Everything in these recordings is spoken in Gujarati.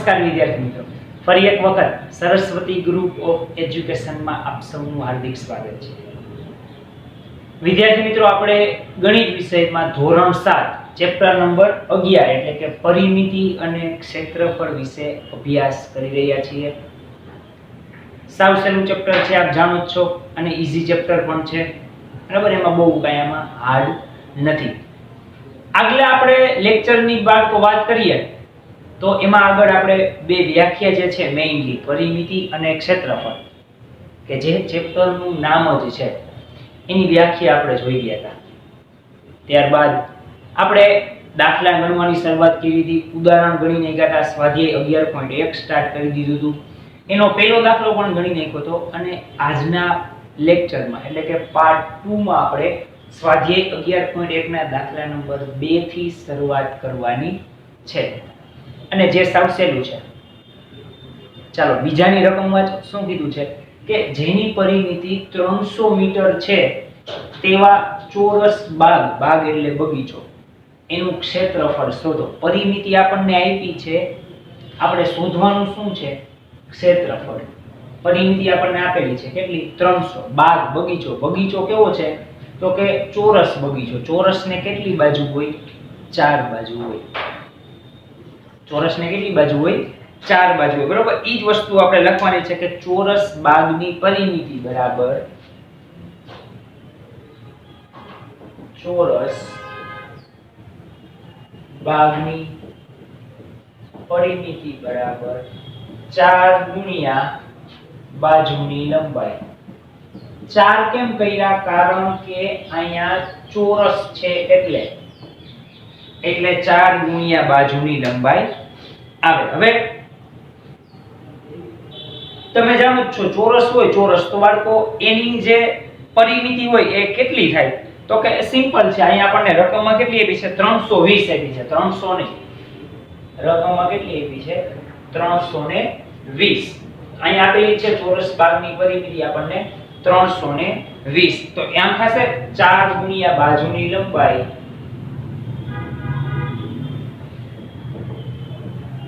નમસ્કાર વિદ્યાર્થી મિત્રો, ફરી એક વખત સરસ્વતી ગ્રુપ ઓફ એજ્યુકેશનમાં આપ સૌનું હાર્દિક સ્વાગત છે. વિદ્યાર્થી મિત્રો, આપણે ગણિત વિષયમાં ધોરણ 7 ચેપ્ટર નંબર 11 એટલે કે પરિમિતિ અને ક્ષેત્રફળ વિશે અભ્યાસ કરી રહ્યા છીએ. સાવ સહેલું ચેપ્ટર છે, આપ જાણો જ છો, અને ઈઝી ચેપ્ટર પણ છે. બરાબર, એમાં બહુ કાંઈ આમાં હાર્ડ નથી. આગળ આપણે લેક્ચરની વાત કરીએ તો એમાં આગળ આપણે બે વ્યાખ્યા જે છે મેઇનલી પરિમિતિ અને ક્ષેત્રફળ, કે જે ચેપ્ટરનું નામ જ છે એની વ્યાખ્યા આપણે જોઈ ગયા હતા. ત્યારબાદ આપણે દાખલા ગણવાની શરૂઆત કરી હતી, ઉદાહરણ ગણીને ગયા, સ્વાધ્યાય 11.1 સ્ટાર્ટ કરી દીધું હતું. એનો પહેલો દાખલો પણ ગણી નાખ્યો હતો અને આજના લેક્ચરમાં એટલે કે પાર્ટ 2 માં આપણે સ્વાધ્યાય 11.1 ના દાખલા નંબર 2 થી શરૂઆત કરવાની છે અને જે સાવ સહેલું છે. ચાલો બીજાની રકમ વાંચો. શું કીધું છે કે જેની પરિમિતિ 300 મીટર છે તેવા ચોરસ બાગ એટલે બગીચો, એનું ક્ષેત્રફળ શોધો. પરિમિતિ આપણને આપી છે, આપણે શોધવાનું શું છે? ક્ષેત્રફળ. પરિમિતિ આપણને આપેલી છે કેટલી? 300. બાગ બગીચો, બગીચો કેવો છે તો કે ચોરસ બગીચો. ચોરસને કેટલી બાજુ હોય? 4 બાજુ હોય. ચોરસને કેટલી બાજુ હોય? 4 બાજુ હોય. બરોબર, ઈ જ વસ્તુ આપણે લખવાની છે કે ચોરસ બાગની પરિમિતિ બરાબર ચોરસ બાગની પરિમિતિ બરાબર 4 ગુણ્યા બાજુની લંબાઈ. 4 કેમ કર્યા? કારણ કે અહીંયા ચોરસ છે એટલે 4 ગુણ્યા બાજુની લંબાઈ આવે. હવે તમે જાણો જ છો, ચોરસ હોય, ચોરસ તો બાળકો એની જે પરિમિતિ હોય એ કેટલી થાય તો કે સિમ્પલ છે. અહીંયા આપણને રકમમાં કેટલી આપી છે? 320 આપી છે. 300 ને રકમમાં કેટલી આપી છે? 320. અહીંયા આપેલી છે ચોરસ બાગની પરિમિતિ આપણને 320. તો એમ થશે 4 ગુણ્યા બાજુની લંબાઈ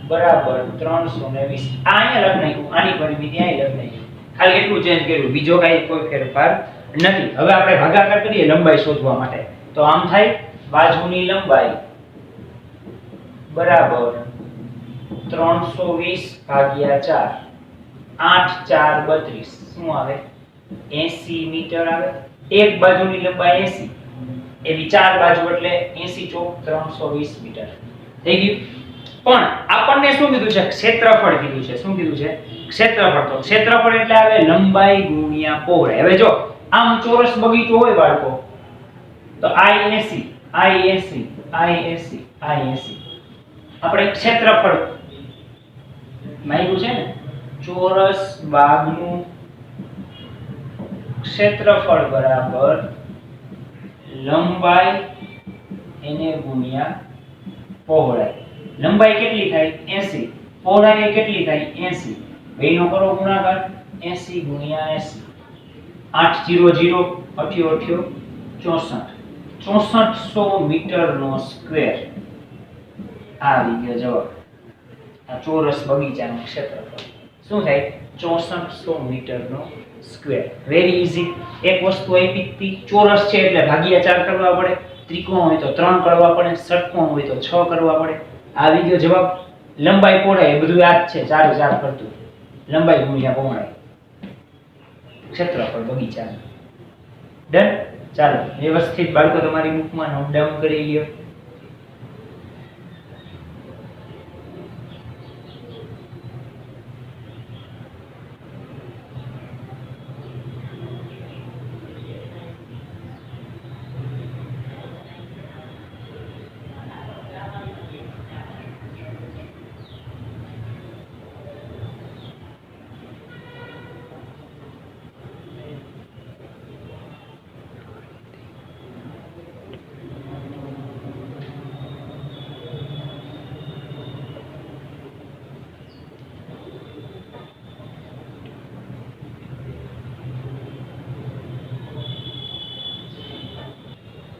બરાબર 320. આ અહીંયા લખ નાખ્યું, આની પરિમિતિ અહીંયા લખ નાખ્યું, ખાલી એટલું ચેન્જ કર્યું, બીજો કાંઈ કોઈ ફેરફાર નથી. હવે આપણે ભાગાકાર કરીએ લંબાઈ શોધવા માટે. તો આમ થાય બાજુની લંબાઈ બરાબર 320 ભાગ્યા 4, 8 4 32. શું આવે? 80 મીટર આવે. એક બાજુની લંબાઈ 80, એવી 4 બાજુ એટલે 80 ચોક 320 મીટર થઈ ગયું. પણ આપણને શું કીધું છે? ક્ષેત્રફળ કીધું છે. શું કીધું છે? ક્ષેત્રફળ. તો ક્ષેત્રફળ એટલે આવે લંબાઈ ગુણ્યા પહોળાઈ. હવે જો આમ ચોરસ બગીચો હોય બાળકો, તો I80 આપણે ક્ષેત્રફળ માંગ્યું છે ને, ચોરસ બાગનું ક્ષેત્રફળ બરાબર લંબાઈ એને ગુણ્યા પહોળાઈ. લંબાઈ કેટલી થાય? 80. પહોળાઈ કેટલી થાય? 80. બેયનો કરો ગુણાકાર. 80 ગુણ્યા 80. 8 0 0 88 64. 6400 મીટરનો સ્ક્વેર. આવી ગયો જવાબ. આ ચોરસ બગીચાનું ક્ષેત્રફળ શું થાય? 6400 મીટરનો સ્ક્વેર. Very easy. એક વસ્તુ આપી હતી, ચોરસ છે એટલે ભાગ્યા 4 કરવા પડે, ત્રિકોણ હોય તો 3 કરવા પડે, ષટકોણ હોય તો 6 કરવા પડે. આવી ગયો જવાબ. લંબાઈ પહોળાઈ બધું યાદ છે, 4 4 કરતું. લંબાઈ ગુણ્યા પહોળાઈ ક્ષેત્રફળ બગીચાનું. ડન. ચાલો વ્યવસ્થિત બાળકો તમારી બુકમાં નોટ ડાઉન કરી લ્યો.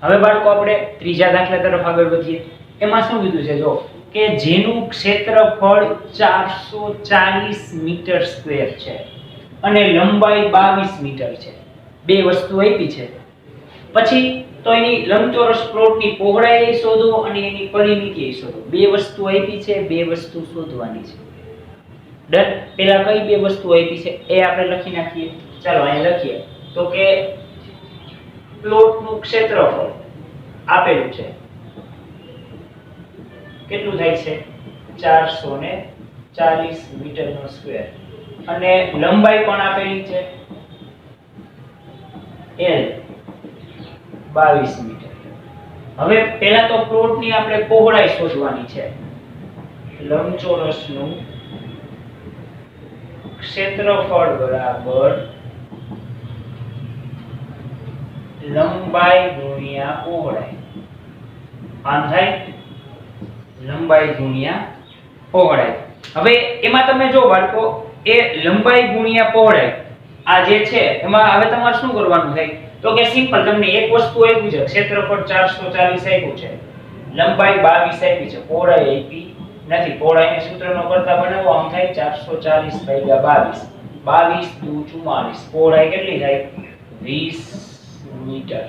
હવે બાળકો આપણે ત્રીજા દાખલા તરફ આગળ વધીએ. એમાં શું કીધું છે? જો કે જેનું ક્ષેત્રફળ 440 મીટર સ્ક્વેર છે અને લંબાઈ 22 મીટર છે. બે વસ્તુ આપી છે. પછી તો એની લંબચોરસ પ્લોટની પહોળાઈ શોધો અને એની પરિમિતિ શોધો. બે વસ્તુ આપી છે, બે વસ્તુ શોધવાની છે. ડન. પહેલા કઈ બે વસ્તુ આપી છે એ આપણે લખી નાખીએ. ચાલો અહીં લખીએ. તો કે પ્લોટનું ક્ષેત્રફળ આપેલું છે. કેટલું થાય છે? 440 મીટરનો સ્ક્વેર. અને લંબાઈ પણ આપેલી છે L 22 મીટર. હવે પહેલા તો પ્લોટની આપણે પહોળાઈ શોધવાની છે. લંબચોરસનું ક્ષેત્રફળ બરાબર લંબાઈ ગુણ્યા પહોળાઈ. આમ થાય લંબાઈ ગુણ્યા પહોળાઈ. હવે એમાં તમે જો બાળકો એ લંબાઈ ગુણ્યા પહોળાઈ આ જે છે એમાં હવે તમારે શું કરવાનું થાય? તો કે સિમ્પલ તમને એક વસ્તુ આપ્યું છે, ક્ષેત્રફળ 440 આપ્યું છે, લંબાઈ 22 આપી છે, પહોળાઈ આપી નથી. પહોળાઈને સૂત્રનો કરતા બનાવો. આમ થાય 440 ભાગ્યા 22. 22 દુ 44. પહોળાઈ કેટલી થાય? 20 મીટર.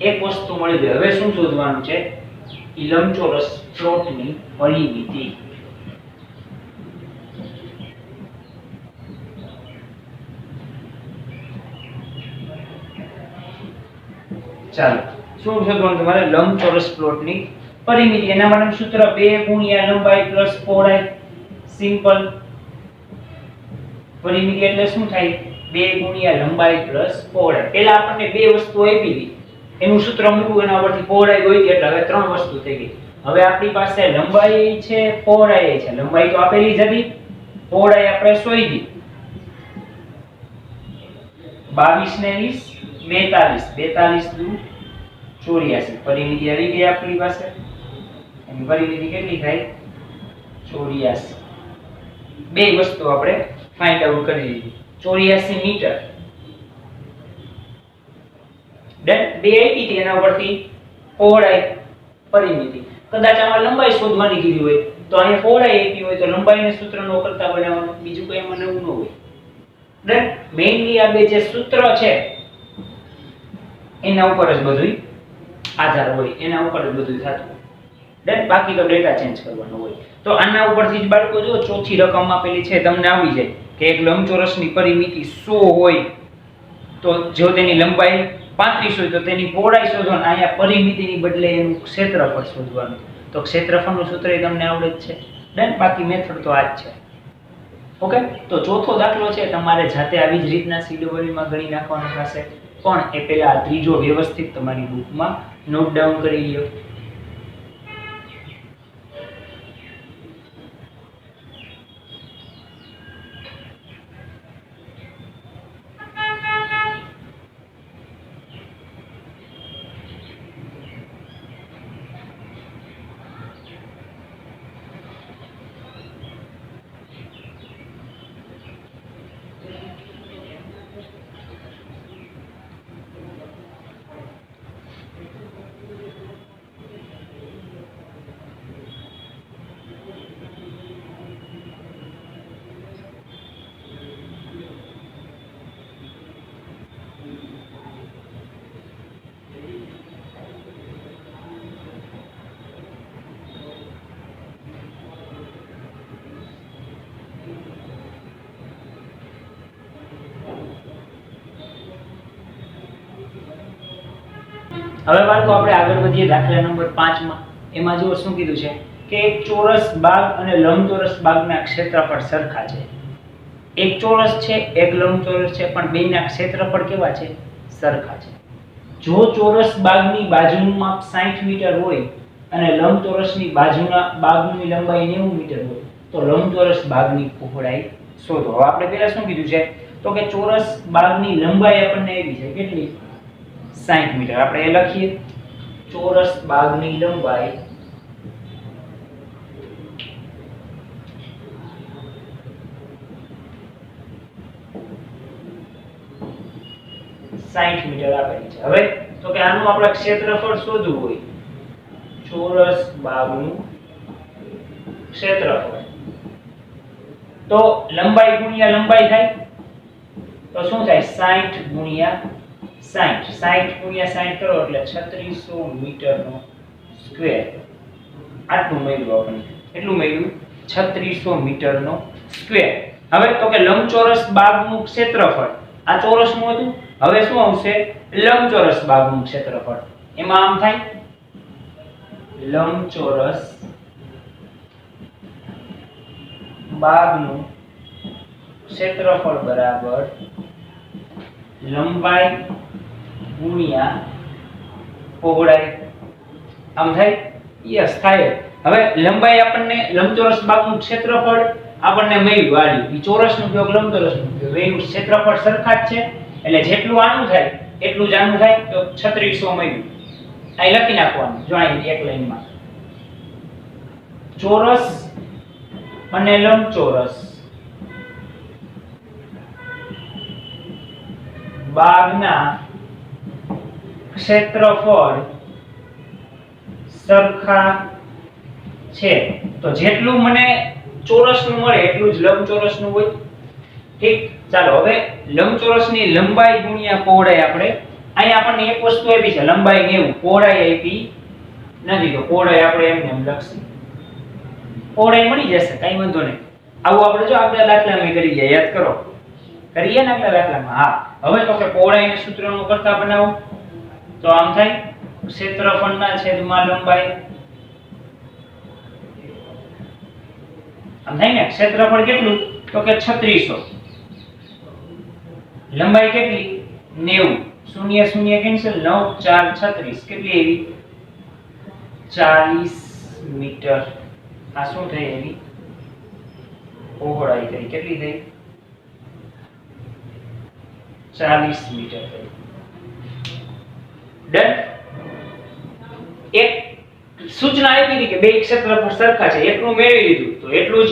એક વસ્તુ મળી ગઈ. હવે શું શોધવાનું છે? લંબચોરસ પ્લોટની પરિમિતિ. ચાલો શું શોધવાનું તમારે? લંબચોરસ પ્લોટની પરિમિતિ. એના માટેનું સૂત્ર 2 ગુણ્યા લંબાઈ પ્લસ પહોળાઈ. સિમ્પલ. પરિમિતિ એટલે શું થાય? 2 ગુણ્યા લંબાઈ પ્લસ પહોળાઈ. પહેલા આપણને બે વસ્તુ આપી હતી, એનું સૂત્ર મૂક્યું, એના પરથી પહોળાઈ ગોતી, એટલે હવે ત્રણ વસ્તુ થઈ ગઈ. હવે આપણી પાસે લંબાઈ છે, પહોળાઈ છે. લંબાઈ તો આપેલી જ હતી, પહોળાઈ આપણે શોધી. 22 ને 20 42 દુ 84. પરિમિતિ આવી ગઈ આપણી પાસે. એની પરિમિતિ કેટલી થાય? 84. બે વસ્તુ આપણે ફાઇન્ડ આઉટ કરી દીધી. 84 મીટર. ડન. બે આપી હતી, એના ઉપરથી પહોળાઈ પરિમિતિ. કદાચ આમાં લંબાઈ શોધવાની કીધી હોય તો અહીંયા પહોળાઈ આપી હોય તો લંબાઈને સૂત્રનો કરતા બનાવવાનું. બીજું કંઈ એમાં નવું ન હોય. ડન. મેઇનલી આ બે જે સૂત્ર છે એના ઉપર જ બધું આધાર હોય, એના ઉપર જ બધું થતું. ડન. બાકી તો ડેટા ચેન્જ કરવાનો હોય. તો આના ઉપરથી જ બાળકો જો ચોથી રકમ આપેલી છે તમને આવી જાય કે એક લંબચોરસની પરિમિતિ 100 હોય તો જો તેની લંબાઈ 35 હોય તો તેની પહોળાઈ શોધવાની. અહીંયા પરિમિતિની બદલે એનું ક્ષેત્રફળ શોધવાનું. તો ક્ષેત્રફળનું સૂત્ર એ તમને આવડે જ છે. ડન. બાકી મેથડ તો આ જ છે. ઓકે. તો ચોથો દાખલો છે તમારે જાતે આવી જ રીતના CW માં ગણી નાખવાનો થશે, પણ એ પહેલા આ ત્રીજો વ્યવસ્થિત તમારી બુકમાં નોટ ડાઉન કરી લ્યો. હવે બાળકો આપણે આગળ વધીએ દાખલા નંબર 5 માં. એમાં જો શું કીધું છે કે એક ચોરસ બાગ અને લંબચોરસ બાગના ક્ષેત્રફળ સરખા છે. એક ચોરસ છે, એક લંબચોરસ છે, પણ બેયના ક્ષેત્રફળ કેવા છે? સરખા છે. જો ચોરસ બાગની બાજુનું માપ 60 મીટર હોય અને લંબચોરસની બાજુના બાગની લંબાઈ 90 મીટર હોય તો લંબચોરસ બાગની પહોળાઈ શોધો. હવે આપણે પહેલા શું કીધું છે? તો કે ચોરસ બાગની લંબાઈ આપણને એવી છે કેટલી? 60 મીટર. આપણે એ લખીએ. ચોરસ બાગની લંબાઈ 60 મીટર આપેલી છે. હવે તો કે આનું આપણે ક્ષેત્રફળ શોધવું હોય ચોરસ બાગનું ક્ષેત્રફળ. તો લંબાઈ ગુણ્યા લંબાઈ થાય તો શું થાય 60 ગુણ્યા 60. 60 ગુણ્યા 60 કરો એટલે 3600 મીટરનો સ્ક્વેર. આટલું મળ્યું આપણને. એટલું મળ્યું 3600 મીટરનો સ્ક્વેર. હવે તો કે લંબચોરસ બાગનું ક્ષેત્રફળ આ ચોરસનું હતું. હવે શું આવશે? લંબચોરસ બાગનું ક્ષેત્રફળ. એમાં આમ થાય લંબચોરસ બાગનું ક્ષેત્રફળ બરાબર લંબાઈ ગુણ્યા પહોળાઈ. આમ થાય? યસ થાય. હવે લંબાઈ આપણને લંબચોરસ બાગનું ક્ષેત્રફળ આપણને મળ્યું આલ્યું. ઈ ચોરસનો ઉપયોગ લંબચોરસનો ઉપયોગ. બેનું ક્ષેત્રફળ સરખા જ છે એટલે જેટલું આનું થાય એટલું જ આનું થાય. તો 3600 મળ્યું. અહીં લખી નાખવાનું. જો અહીં એક લાઈનમાં ચોરસ અને લંબચોરસ બાગના ક્ષેત્રફળ સરખા છે. તો જેટલું મને ચોરસનું મળે એટલું જ લંબચોરસનું હોય. ઠીક. ચાલો હવે લંબચોરસની લંબાઈ ગુણ્યા પહોળાઈ આપણે અહીં આપણને એક વસ્તુ આપી છે લંબાઈ 90, પહોળાઈ આપી નથી. તો પહોળાઈ આપણે એમને એમ લખશું. પહોળાઈ મળી જશે, કઈ વાંધો નહીં. આવું આપણે જો આગલા દાખલામાં કરી ગયા, યાદ કરો. કરીએ ને આગલા દાખલામાં? હા. હવે તો કે પહોળાઈને સૂત્રનો કરતા બનાવો તો આમ થાય ક્ષેત્રફળના છેદમાં લંબાઈ. આમ થાય ને? ક્ષેત્રફળ કેટલું? તો કે 3600. લંબાઈ કેટલી? 90. શૂન્ય શૂન્ય કેન્સલ. 9 4 36. કેટલી આવી? 40 મીટર. આ શું થઈ? એવી પહોળાઈ થઈ. કેટલી થઈ? 40 મીટર થઈ. ડન. એક સૂચના આપી હતી કે બે ક્ષેત્રફળ સરખા છે, એટલું મેળવી લીધું તો એટલું જ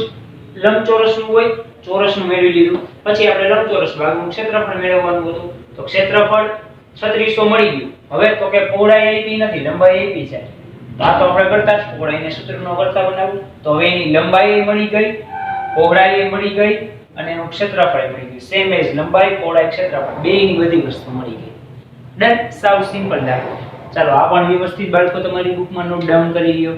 લંબચોરસનું હોય. ચોરસનું મેળવી લીધું. પછી આપણે લંબચોરસ બાગનું ક્ષેત્રફળ મેળવવાનું હતું. તો ક્ષેત્રફળ 3600 મળી ગયું. હવે તો કે પહોળાઈ આપી નથી, લંબાઈ આપી છે. તો આ તો આપણે કરતા જ પહોળાઈને સૂત્રનો કરતા બનાવ્યું. તો હવે એની લંબાઈ મળી ગઈ, પહોળાઈ મળી ગઈ અને એનું ક્ષેત્રફળ મળી ગયું. સેમ એઝ લંબાઈ, પહોળાઈ, ક્ષેત્રફળ બેયની બધી વસ્તુ મળી ગઈ. ડન. સાવ સિમ્પલ દાખલો. ચાલો આ પણ વ્યવસ્થિત બાળકો તમારી બુકમાં નોટ ડાઉન કરી લ્યો.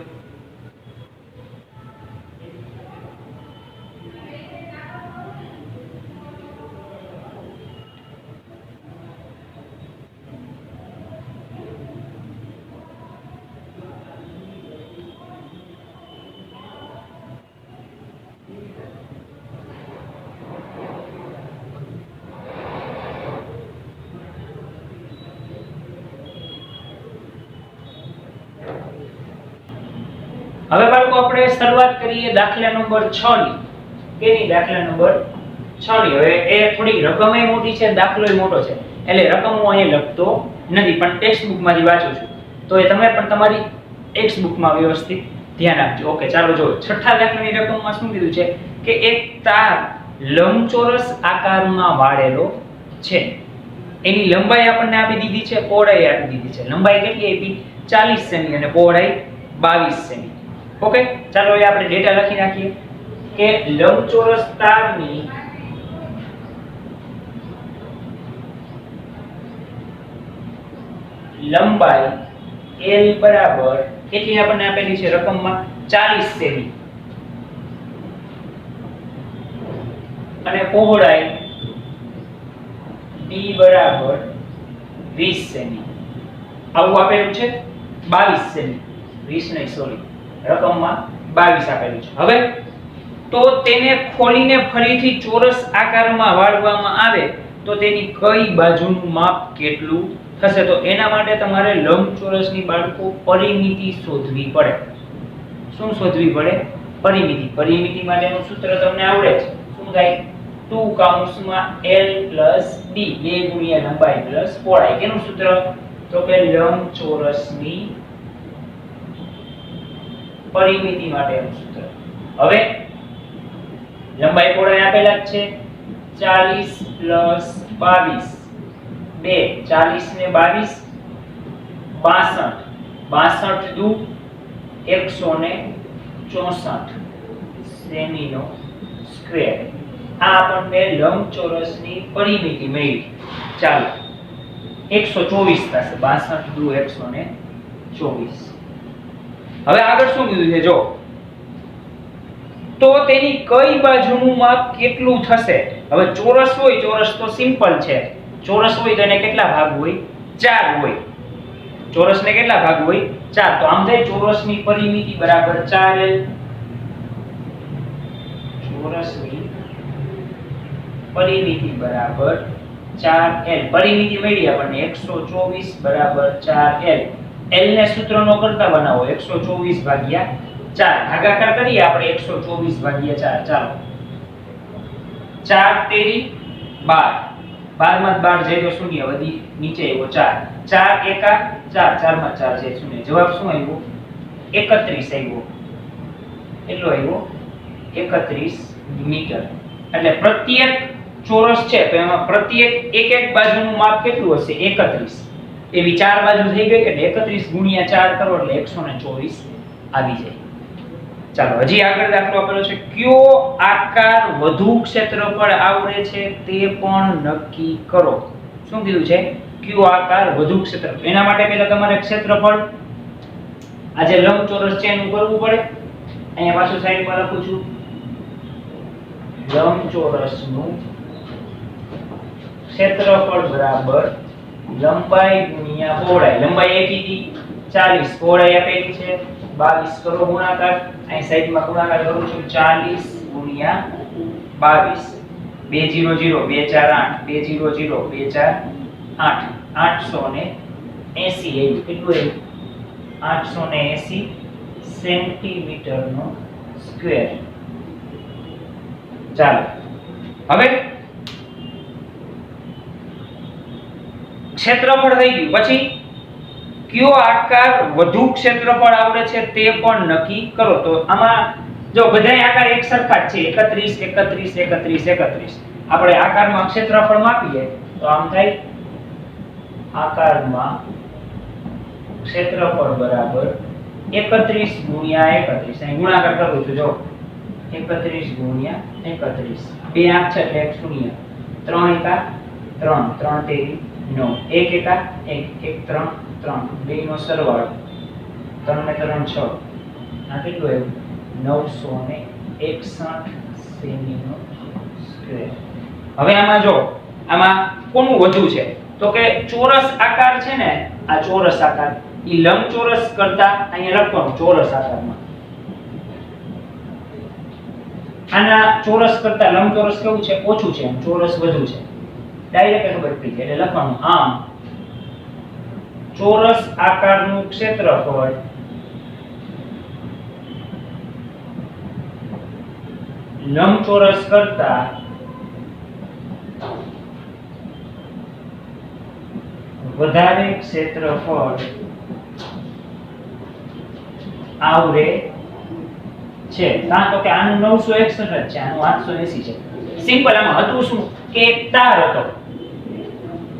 હવે બાળકો આપણે શરૂઆત કરીએ દાખલા નંબર 6 ની. કેની? દાખલા નંબર 6 ની. હવે એ થોડી રકમય મોટી છે, દાખલોય મોટો છે, એટલે રકમ હું અહીં લખતો નથી પણ ટેક્સ્ટ બુકમાંથી વાંચું છું. તો એ તમે પણ તમારી ટેક્સ્ટ બુકમાં વ્યવસ્થિત ધ્યાન આપજો. ઓકે, ચાલો જો છઠ્ઠા દાખલાની રકમમાં શું કીધું છે કે એક તાર લંબચોરસ આકારમાં વાળેલો છે. એની લંબાઈ આપણને આપી દીધી છે, પહોળાઈ આપી દીધી છે. લંબાઈ કેટલી આપી? 40 સેમી અને પહોળાઈ 22 સેમી. ઓકે, ચાલો હવે આપણે ડેટા લખી નાખીએ કે લંબચોરસ તારની લંબાઈ L બરાબર કેટલી આપણને આપેલી છે રકમમાં? 40 સેમી અને પહોળાઈ D બરાબર 20 સેમી. આવું આપેલું છે 22 સેમી. 20 નહીં, સોરી, રકમમાં 22 આપેલું છે. હવે તો તેને ખોલીને ફરીથી ચોરસ આકારમાં વાળવામાં આવે તો તેની કઈ બાજુનું માપ કેટલું થશે? તો એના માટે તમારે લંબચોરસની બાળકો પરિમિતિ શોધવી પડે. શું શોધવી પડે? પરિમિતિ. પરિમિતિ માટેનું સૂત્ર તમને આવડે છે. શું થાય? 2 કૌંસમાં L plus D, 2 ગુણ્યા લંબાઈ પ્લસ પહોળાઈ. કેનું સૂત્ર? તો કે લંબચોરસની પરિમિતિ માટેનું સૂત્ર. હવે લંબાઈ પહોળાઈ આપેલા જ છે. 40 plus 22, 2 40 ને 22 62, 62 દુ 164 સેમીનો સ્ક્વેર. આ આપણને લંબચોરસની પરિમિતિ મળી. ચાલો 124 થશે. 62 દુ 124. હવે આગળ શું કીધું છે જો, તો તેની કઈ બાજુનું માપ કેટલું થશે? હવે ચોરસ હોય, ચોરસ તો સિમ્પલ છે. ચોરસ હોય તો એને કેટલા ભાગ હોય? 4 હોય. ચોરસને કેટલા ભાગ હોય? 4. તો આમ થાય ચોરસની પરિમિતિ બરાબર 4l. ચોરસની પરિમિતિ બરાબર 4l. પરિમિતિ મળી આપણને 124 બરાબર 4l. l ને સૂત્રનો કરતા બનાવો 124 ભાગ્યા 4. ભાગાકાર કરીએ આપણે 124 ભાગ્યા 4. ચાલો 4 તેરી 12. 12 માં 12 જાય તો શૂન્ય, વધી નીચે આવ્યો 4. 4 એકા 4, 4 માં 4 જાય શૂન્ય. જવાબ શું આવ્યો? 31 આવ્યો. કેટલો આવ્યો? 31 મીટર. એટલે પ્રત્યેક ચોરસ છે તો એમાં પ્રત્યેક એક બાજુનું માપ કેટલું હશે? 31. એવી 4 બાજુ થઈ ગઈ એટલે 31 ગુણ્યા 4 કરો એટલે 124 આવી જાય. ચાલો હજી આગળ દાખલો આપેલો છે. કયો આકાર વધુ ક્ષેત્રફળ આવરે છે તે પણ નક્કી કરો. શું કીધું છે? કયો આકાર વધુ ક્ષેત્રફળ. એના માટે પહેલા તમારે ક્ષેત્રફળ આ જે લંબચોરસ છે એનું કરવું પડે. અહીંયા પાછું સાઈડમાં લખું છું લંબચોરસનું ક્ષેત્રફળ બરાબર લંબાઈ ગુણ્યા પહોળાઈ. લંબાઈ એક હતી 40, પહોળાઈ આપેલી છે 22. કરો ગુણાકાર. અહીં સાઈડમાં ગુણાકાર કરું છું 40 ગુણ્યા 22. 2 0 0 2 4 8 2 0 0 2 4 8 880 આવ્યું. કેટલું આવ્યું? 880 સેન્ટીમીટરનો સ્ક્વેર. ચાલો હવે ક્ષેત્રફળ થઈ ગયું. પછી કયો આકાર વધુ ક્ષેત્રફળ આવરે છે તે પણ નક્કી કરો. તો આમાં જો બધાય આકાર એક સરખા જ છે 31 31 31 31. આપણે આકારમાં ક્ષેત્રફળ માપીએ તો આમ થાય આકારમાં ક્ષેત્રફળ બરાબર 31 ગુણ્યા 31. અહીં ગુણાકાર કરું છું જો 31 ગુણ્યા 31. 2 8 છે એટલે 1 શૂન્ય. 3 એકા 3 3 તેરી 9. 1 એકા 1 1 3 3. બે નો સરવાળો 3 ને 3 6. આ કેટલું આવ્યું? 961 સેમીનો સ્ક્વેર. હવે આમાં જો આમાં કોનું વધુ છે તો કે ચોરસ આકાર છે ને, આ ચોરસ આકાર ઈ લંબચોરસ કરતા અહીંયા લખવાનું ચોરસ આકારમાં. આના ચોરસ કરતા લંબચોરસ કેવું છે? ઓછું છે. ચોરસ વધુ છે. ડાયરેક્ટ ખબર પડી જાય એટલે લખવાનું આમ ચોરસ આકારનું ક્ષેત્રફળ લંબચોરસ કરતા વધારે ક્ષેત્રફળ આવરે છે. કારણ તો કે આનું 961 જ છે, આનું 880 છે. સિમ્પલ. આમાં હતું શું કે એક તાર હતો.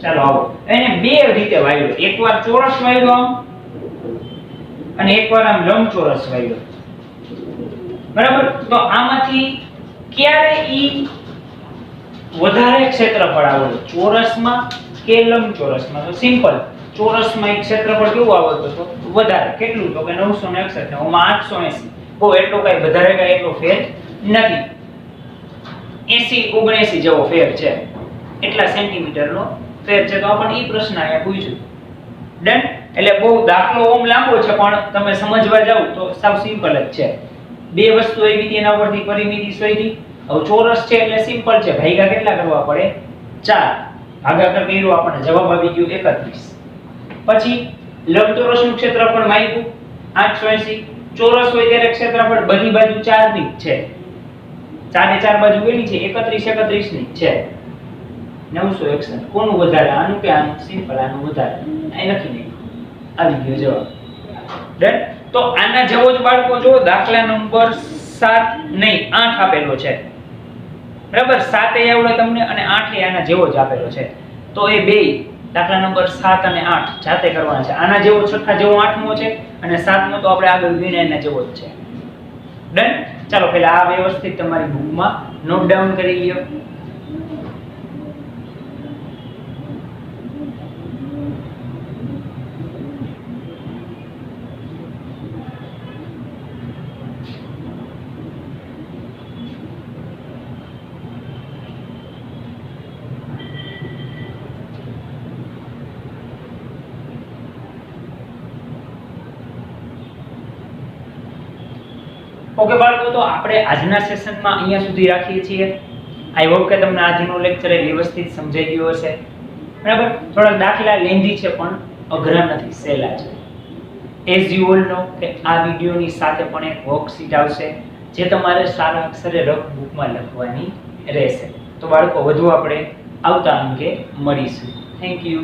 ચાલો આવો એને બે રીતે વાળ્યો. એકવાર ચોરસ વાળ્યો આમ અને એકવાર આમ લંબચોરસ વાળ્યો. બરાબર. તો આમાંથી ક્યારે ઈ વધારે ક્ષેત્રફળ આવડે? ચોરસમાં કે લંબચોરસમાં? તો સિમ્પલ. ચોરસમાં એક ક્ષેત્રફળ કેવું આવડતું તો વધારે. કેટલું તો કે 961 ને ઓમાં 880. બહુ એટલો કઈ વધારે કઈ એટલો ફેર નથી. 80 79 જેવો ફેર છે. એટલા સેન્ટીમીટરનો ફેર છે. તો આપણને ઈ પ્રશ્ન અહીંયા પૂછ્યું. ડન. એટલે બહુ દાખલો ઓમ લાંબો છે પણ તમે સમજવા જાવ તો સાવ સિમ્પલ જ છે. બે વસ્તુ એવી હતી એના પરથી પરિમિતિ શોધી. હવે ચોરસ છે એટલે સિમ્પલ છે. ભાગ્યા કેટલા કરવા પડે? 4. ભાગાકાર કર્યો આપણને જવાબ આવી ગયો 31. પછી લંબચોરસનું ક્ષેત્રફળ માપ્યું 880. ચોરસ હોય ત્યારે ક્ષેત્રફળ બધી બાજુ 4 ની જ છે. 4 ને 4 બાજુ કેની છે? 31 31 ની જ છે. 961. કોનું વધારે? આનું કે આનું? સિમ્પલ. આનું વધારે. અહીં લખી દઈએ. આવી ગયો જવાબ. ડન. તો આના જેવો જ બાળકો જો દાખલા નંબર 7 નહીં 8 આપેલો છે. બરાબર. 7 એ આવડે તમને અને 8 એ આના જેવો જ આપેલો છે. તો એ બે દાખલા નંબર 7 અને 8 જાતે કરવાના છે. આના જેવો છઠ્ઠા જેવો 8મો છે અને સાતમો તો આપણે આગળ ગણ્યા એના જેવો જ છે. ડન. ચાલો પહેલા આ વ્યવસ્થિત તમારી બુકમાં નોટ ડાઉન કરી લ્યો. ઓકે બાળકો, તો આપણે આજના સેશનમાં અહીંયા સુધી રાખીએ છીએ. આઈ હોપ કે તમને આજનો લેક્ચર વ્યવસ્થિત સમજાઈ ગયો હશે. બરાબર, થોડા દાખલા લેન્ધી છે પણ અઘરા નથી, સહેલા છે. એઝ યુ ઓલ નો કે આ વિડિયોની સાથે પણ એક વર્કશીટ આવશે જે તમારે સારા અક્ષરે રફ બુકમાં લખવાની રહેશે. તો બાળકો, વધુ આપણે આવતા અંકે મળીશું. Thank you.